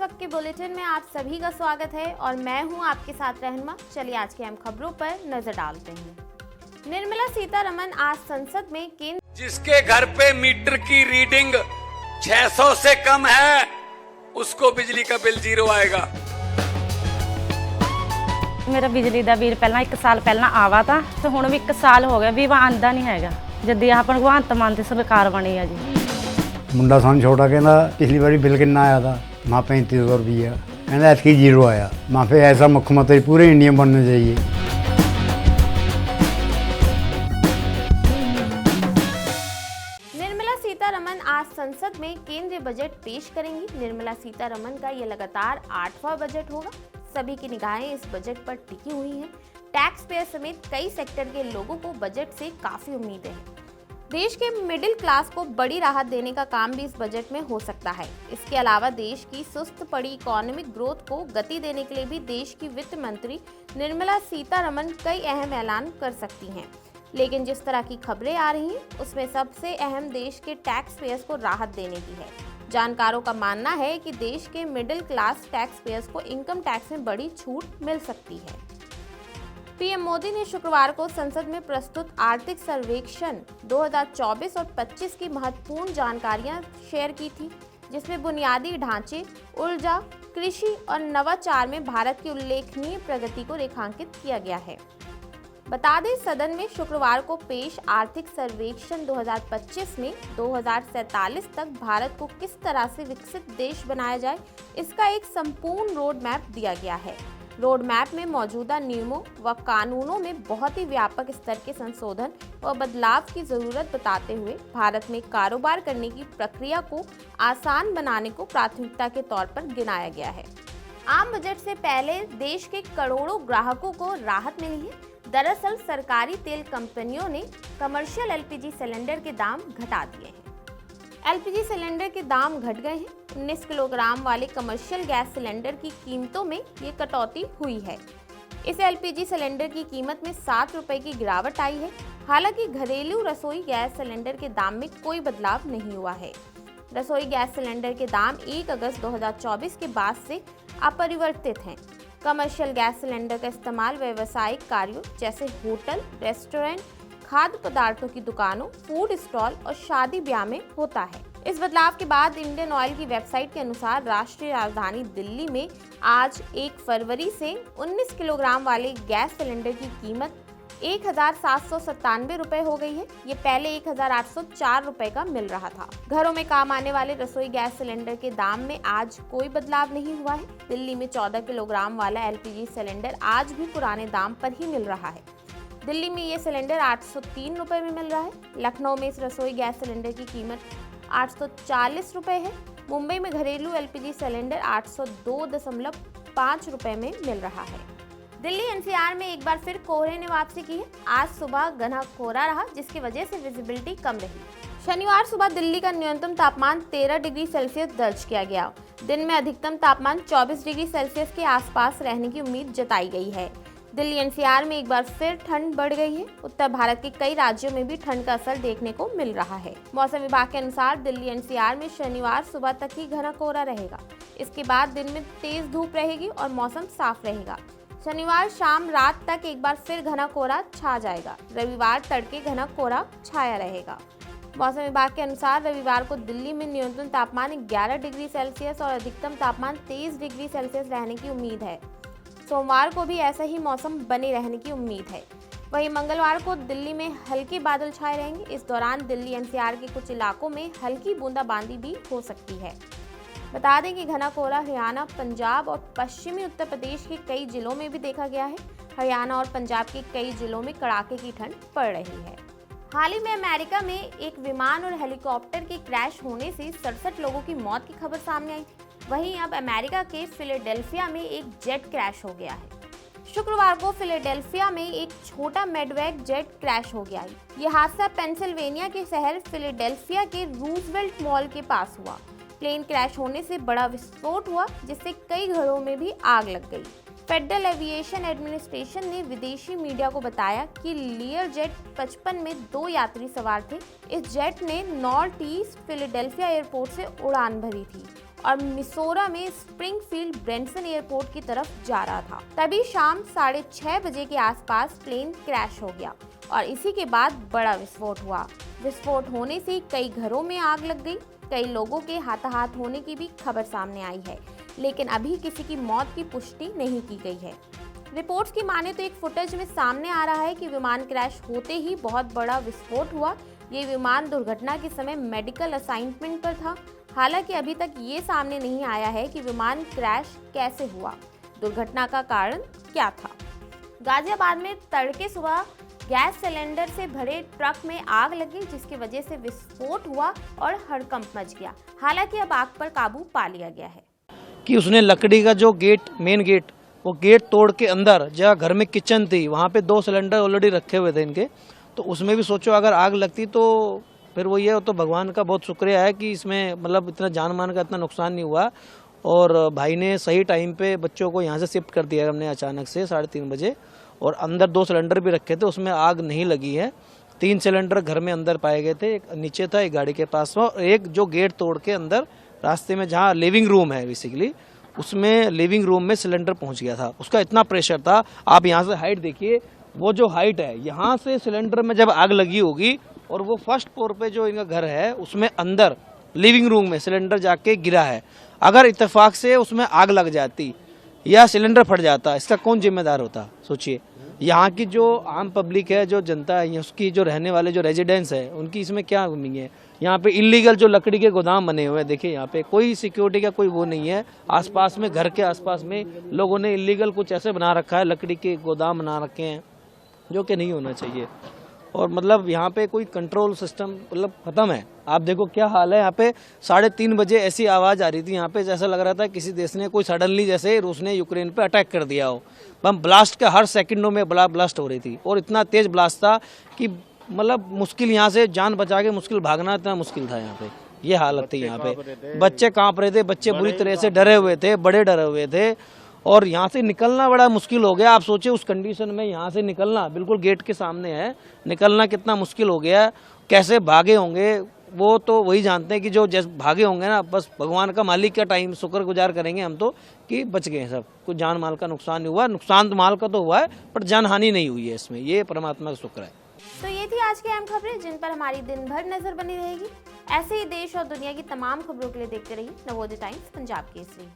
वक्त के बुलेटिन में आप सभी का स्वागत है और मैं हूं आपके साथ रहनुमा। चलिए आज की अहम खबरों पर नजर डालते हैं। निर्मला सीतारमण आज संसद में केंद्र जिसके घर पे मीटर की रीडिंग 600 से कम है उसको बिजली का बिल 0 आएगा। मेरा बिजली ਦਾ ਬਿੱਲ ਪਹਿਲਾਂ 1 ਸਾਲ ਪਹਿਲਾਂ ਆਵਾ ਤਾਂ ਤੇ ਹੁਣ ਵੀ 1 ਸਾਲ ਹੋ ਗਿਆ ਵੀ ਆਂਦਾ ਨਹੀਂ ਹੈਗਾ। ਜਦ ਆਹ ਭਗਵੰਤ ਮਾਨ ਦੀ ਸਰਕਾਰ ਬਣੀ ਆ ਜੀ। ਮੁੰਡਾ ਸਾਨੂੰ ਛੋਟਾ ਕਹਿੰਦਾ ਪਿਛਲੀ ਵਾਰੀ ਬਿੱਲ ਕਿੰਨਾ ਆਇਆ था माँ 3500 रुपया कहना ऐसी 0 आया। माँ पे ऐसा मुख्यमंत्री पूरे इंडिया में बनना चाहिए। निर्मला सीतारमण आज संसद में केंद्रीय बजट पेश करेंगी। निर्मला सीतारमण का ये लगातार 8वां बजट होगा। सभी की निगाहें इस बजट पर टिकी हुई हैं। टैक्स पेयर समेत कई सेक्टर के लोगों को बजट से काफी उम्मीदें हैं। देश के मिडिल क्लास को बड़ी राहत देने का काम भी इस बजट में हो सकता है। इसके अलावा देश की सुस्त पड़ी इकोनॉमिक ग्रोथ को गति देने के लिए भी देश की वित्त मंत्री निर्मला सीतारमण कई अहम ऐलान कर सकती हैं। लेकिन जिस तरह की खबरें आ रही हैं उसमें सबसे अहम देश के टैक्स पेयर्स को राहत देने की है। जानकारों का मानना है कि देश के मिडिल क्लास टैक्स पेयर्स को इनकम टैक्स में बड़ी छूट मिल सकती है। पीएम मोदी ने शुक्रवार को संसद में प्रस्तुत आर्थिक सर्वेक्षण 2024 और 25 की महत्वपूर्ण जानकारियां शेयर की थी, जिसमें बुनियादी ढांचे, ऊर्जा, कृषि और नवाचार में भारत की उल्लेखनीय प्रगति को रेखांकित किया गया है। बता दें, सदन में शुक्रवार को पेश आर्थिक सर्वेक्षण 2025 में 2047 तक भारत को किस तरह से विकसित देश बनाया जाए, इसका एक संपूर्ण रोड मैप दिया गया है। रोड मैप में मौजूदा नियमों व कानूनों में बहुत ही व्यापक स्तर के संशोधन व बदलाव की जरूरत बताते हुए भारत में कारोबार करने की प्रक्रिया को आसान बनाने को प्राथमिकता के तौर पर गिनाया गया है। आम बजट से पहले देश के करोड़ों ग्राहकों को राहत मिली है। दरअसल सरकारी तेल कंपनियों ने कमर्शियल एलपीजी सिलेंडर के दाम घटा दिए हैं। एलपीजी सिलेंडर के दाम घट गए हैं। 19 किलोग्राम वाले कमर्शियल गैस सिलेंडर की कीमतों में ये कटौती हुई है। इस एलपीजी सिलेंडर की कीमत में 7 रुपए की गिरावट आई है। हालांकि घरेलू रसोई गैस सिलेंडर के दाम में कोई बदलाव नहीं हुआ है। रसोई गैस सिलेंडर के दाम 1 अगस्त 2024 के बाद से अपरिवर्तित हैं। कमर्शियल गैस सिलेंडर का इस्तेमाल व्यावसायिक कार्यों जैसे होटल, रेस्टोरेंट, खाद्य पदार्थों की दुकानों, फूड स्टॉल और शादी ब्याह में होता है। इस बदलाव के बाद इंडियन ऑयल की वेबसाइट के अनुसार राष्ट्रीय राजधानी दिल्ली में आज 1 फरवरी से 19 किलोग्राम वाले गैस सिलेंडर की कीमत 1,797 रुपए हो गई है। ये पहले 1,804 रुपए का मिल रहा था। घरों में काम आने वाले रसोई गैस सिलेंडर के दाम में आज कोई बदलाव नहीं हुआ है। दिल्ली में 14 किलोग्राम वाला एलपीजी सिलेंडर आज भी पुराने दाम पर ही मिल रहा है। दिल्ली में ये सिलेंडर 803 रुपए में मिल रहा है। लखनऊ में इस रसोई गैस सिलेंडर की कीमत 840 रुपए है। मुंबई में घरेलू एलपीजी सिलेंडर 802.5 रुपए में मिल रहा है। दिल्ली एनसीआर में एक बार फिर कोहरे ने वापसी की है। आज सुबह घना कोहरा रहा, जिसकी वजह से विजिबिलिटी कम रही। शनिवार सुबह दिल्ली का न्यूनतम तापमान 13 डिग्री सेल्सियस दर्ज किया गया। दिन में अधिकतम तापमान 24 डिग्री सेल्सियस के आसपास रहने की उम्मीद जताई गई है। दिल्ली एनसीआर में एक बार फिर ठंड बढ़ गई है। उत्तर भारत के कई राज्यों में भी ठंड का असर देखने को मिल रहा है। मौसम विभाग के अनुसार दिल्ली एनसीआर में शनिवार सुबह तक ही घना कोहरा रहेगा। इसके बाद दिन में तेज धूप रहेगी और मौसम साफ रहेगा। शनिवार शाम रात तक एक बार फिर घना कोहरा छा जाएगा। रविवार तड़के घना कोहरा छाया रहेगा। मौसम विभाग के अनुसार रविवार को दिल्ली में न्यूनतम तापमान 11 डिग्री सेल्सियस और अधिकतम तापमान 23 डिग्री सेल्सियस रहने की उम्मीद है। सोमवार को भी ऐसा ही मौसम बने रहने की उम्मीद है। वहीं मंगलवार को दिल्ली में हल्के बादल छाए रहेंगे। इस दौरान दिल्ली एनसीआर के कुछ इलाकों में हल्की बूंदाबांदी भी हो सकती है। बता दें कि घना कोहरा हरियाणा, पंजाब और पश्चिमी उत्तर प्रदेश के कई जिलों में भी देखा गया है। हरियाणा और पंजाब के कई जिलों में कड़ाके की ठंड पड़ रही है। हाल ही में अमेरिका में एक विमान और हेलीकॉप्टर के क्रैश होने से 67 लोगों की मौत की खबर सामने आई। वहीं अब अमेरिका के फिलाडेल्फिया में एक जेट क्रैश हो गया है। शुक्रवार को फिलाडेल्फिया में एक छोटा मेडवैग जेट क्रैश हो गया। यह हादसा पेंसिल्वेनिया के शहर फिलाडेल्फिया के रूजवेल्ट मॉल के पास हुआ। प्लेन क्रैश होने से बड़ा विस्फोट हुआ, जिससे कई घरों में भी आग लग गई। फेडरल एविएशन एडमिनिस्ट्रेशन ने विदेशी मीडिया को बताया कि लियर जेट 55 में 2 यात्री सवार थे। इस जेट ने नॉर्थ ईस्ट फिलाडेल्फिया एयरपोर्ट से उड़ान भरी थी और मिसोरा में स्प्रिंगफील्ड ब्रेंसन एयरपोर्ट की तरफ जा रहा था। तभी शाम 6:30 बजे के आसपास प्लेन क्रैश हो गया और इसी के बाद बड़ा विस्फोट हुआ। विस्फोट होने से कई घरों में आग लग गई। कई लोगों के हाथाहाथ होने की भी खबर सामने आई है, लेकिन अभी किसी की मौत की पुष्टि नहीं की गई है। रिपोर्ट्स की माने तो एक फुटेज में सामने आ रहा है कि विमान क्रैश होते ही बहुत बड़ा विस्फोट हुआ। ये विमान दुर्घटना के समय मेडिकल असाइनमेंट पर था। हालांकि अभी तक ये सामने नहीं आया है कि विमान क्रैश कैसे हुआ, दुर्घटना का कारण क्या था। गाजियाबाद में तड़के सुबह गैस सिलेंडर से भरे ट्रक में आग लगी, जिसकी वजह से विस्फोट हुआ और हड़कंप मच गया। हालांकि अब आग पर काबू पा लिया गया है। कि उसने लकड़ी का जो गेट, मेन गेट, वो गेट तोड़ के अंदर जहाँ घर में किचन थी वहाँ पे 2 सिलेंडर ऑलरेडी रखे हुए थे इनके, तो उसमें भी सोचो अगर आग लगती तो फिर वो ये तो भगवान का बहुत शुक्रिया है कि इसमें मतलब इतना जान मान का इतना नुकसान नहीं हुआ। और भाई ने सही टाइम पे बच्चों को यहाँ से शिफ्ट कर दिया हमने अचानक से 3:30 बजे, और अंदर 2 सिलेंडर भी रखे थे, उसमें आग नहीं लगी है। 3 सिलेंडर घर में अंदर पाए गए थे, एक नीचे था, एक गाड़ी के पास था, और एक जो गेट तोड़ के अंदर रास्ते में जहाँ लिविंग रूम है बेसिकली, उसमें लिविंग रूम में सिलेंडर पहुंच गया था। उसका इतना प्रेशर था, आप यहाँ से हाइट देखिए, वो जो हाइट है यहाँ से सिलेंडर में जब आग लगी होगी और वो फर्स्ट फ्लोर पे जो इनका घर है उसमें अंदर लिविंग रूम में सिलेंडर जाके गिरा है। अगर इत्तेफाक से उसमें आग लग जाती या सिलेंडर फट जाता, इसका कौन जिम्मेदार होता? सोचिए। यहाँ की जो आम पब्लिक है, जो जनता है, उसकी जो रहने वाले जो रेजिडेंट्स है, उनकी इसमें क्या कमी है? यहाँ पे इलीगल जो लकड़ी के गोदाम बने हुए हैं, देखिए यहाँ पे कोई सिक्योरिटी का कोई वो नहीं है। आसपास में, घर के आसपास में लोगों ने इलीगल कुछ ऐसे बना रखा है, लकड़ी के गोदाम बना रखे हैं, जो कि नहीं होना चाहिए। और मतलब यहाँ पे कोई कंट्रोल सिस्टम मतलब खत्म है। आप देखो क्या हाल है यहाँ पे। 3:30 बजे ऐसी आवाज़ आ रही थी यहाँ पे, जैसा लग रहा था किसी देश ने कोई सडनली जैसे रूस ने यूक्रेन पे अटैक कर दिया हो। बम ब्लास्ट का हर सेकंडों में ब्लास्ट हो रही थी, और इतना तेज ब्लास्ट था कि मतलब मुश्किल यहाँ से जान बचा के मुश्किल भागना इतना मुश्किल था यहाँ पे। ये हालत थी यहाँ पे। बच्चे कांप रहे थे, बच्चे बुरी तरह से डरे हुए थे, बड़े डरे हुए थे, और यहाँ से निकलना बड़ा मुश्किल हो गया। आप सोचिए उस कंडीशन में यहाँ से निकलना, बिल्कुल गेट के सामने है, निकलना कितना मुश्किल हो गया। कैसे भागे होंगे वो तो वही जानते हैं कि जो जैसे भागे होंगे ना, बस भगवान का मालिक का टाइम शुक्रगुजार करेंगे हम तो कि बच गए सब, कुछ जान माल का नुकसान नहीं हुआ। नुकसान तो माल का तो हुआ है, पर जान हानि नहीं हुई है इसमें, ये परमात्मा का शुक्र है। तो ये थी आज की अहम खबरें जिन पर हमारी दिन भर नजर बनी रहेगी। ऐसे ही देश और दुनिया की तमाम खबरों के लिए देखते रहिए नवोदय टाइम्स पंजाब केसरी।